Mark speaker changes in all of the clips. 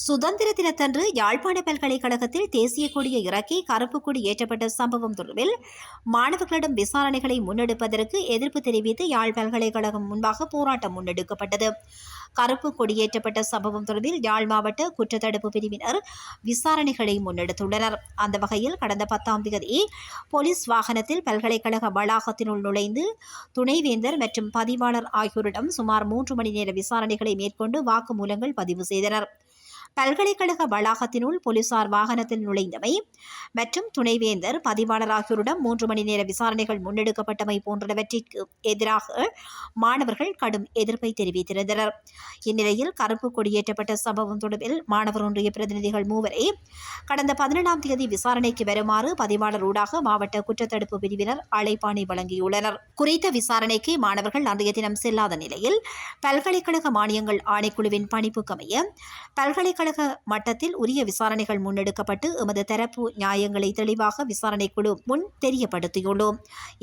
Speaker 1: சுதந்திர தினத்தன்று யாழ்ப்பாண பல்கலைக்கழகத்தில் தேசிய கொடியை இறக்கி கருப்பு கொடி ஏற்றப்பட்ட சம்பவம் தொடர்பில் மாணவர்களிடம் விசாரணைகளை முன்னெடுப்பதற்கு எதிர்ப்பு தெரிவித்து யாழ் பல்கலைக்கழகம் முன்பாக போராட்டம் முன்னெடுக்கப்பட்டது. கருப்பு கொடியேற்றப்பட்ட சம்பவம் தொடர்பில் யாழ் மாவட்ட குற்றத்தடுப்பு பிரிவினர் விசாரணைகளை முன்னெடுத்துள்ளனர். அந்த வகையில் கடந்த 10ஆம் தேதி போலீஸ் வாகனத்தில் பல்கலைக்கழக வளாகத்தினுள் நுழைந்து துணைவேந்தர் மற்றும் பதிவாளர் ஆகியோரிடம் சுமார் 3 மணி நேர விசாரணைகளை மேற்கொண்டு வாக்குமூலங்கள் பதிவு செய்தனர். பல்கலைக்கழக வளாகத்தினுள் போலீசார் வாகனத்தில் நுழைந்தமை மற்றும் துணைவேந்தர் பதிவாளர் ஆகியோரிடம் 3 மணி நேர விசாரணைகள் முன்னெடுக்கப்பட்டமை போன்றவற்றிற்கு எதிராக மாணவர்கள் கடும் எதிர்ப்பை தெரிவித்திருந்தனர். இந்நிலையில் கருப்பு கொடியேற்றப்பட்ட சம்பவம் தொடர்பில் மாணவர் ஒன்றிய பிரதிநிதிகள் 3 கடந்த 17ஆம் தேதி விசாரணைக்கு வருமாறு பதிவாளர் ஊடாக மாவட்ட குற்றத்தடுப்பு பிரிவினர் அழைப்பாணை வழங்கியுள்ளனர். குறித்த விசாரணைக்கு மாணவர்கள் அன்றைய தினம் செல்லாத நிலையில் பல்கலைக்கழக மானியங்கள் ஆணைக்குழுவின் பணிப்புக்கமைய பல்கலைக்கழக மட்டத்தில் உரிய விசாரணைகள் முன்னெடுக்கப்பட்டு எமது தரப்பு நியாயங்களை தெளிவாக விசாரணைக்குழு முன் தெரியப்படுத்தியுள்ளோம்.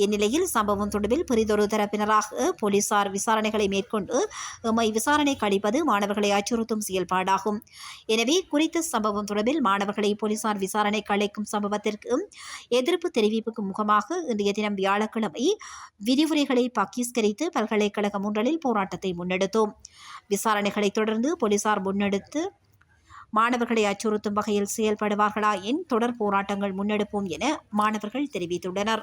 Speaker 1: இந்நிலையில் சம்பவம் தொடர்பில் பிறிதொரு தரப்பினராக போலீசார் விசாரணைகளை மேற்கொண்டு எம்மை விசாரணைக்கு அளிப்பது மாணவர்களை அச்சுறுத்தும் செயல்பாடாகும். எனவே குறித்த சம்பவம் தொடர்பில் மாணவர்களை போலீசார் விசாரணைக்கு அழைக்கும் சம்பவத்திற்கு எதிர்ப்பு தெரிவிப்புக்கு முகமாக இன்றைய தினம் வியாழக்கிழமை விரிவுரைகளை பகிஷ்கரித்து பல்கலைக்கழகம் ஒன்றில் போராட்டத்தை முன்னெடுத்தோம். விசாரணைகளை தொடர்ந்து போலீசார் முன்னெடுத்து மாணவர்களை அச்சுறுத்தும் வகையில் செயல்படுவார்களா என் தொடர் போராட்டங்கள் முன்னெடுப்போம் என மாணவர்கள் தெரிவித்துள்ளனர்.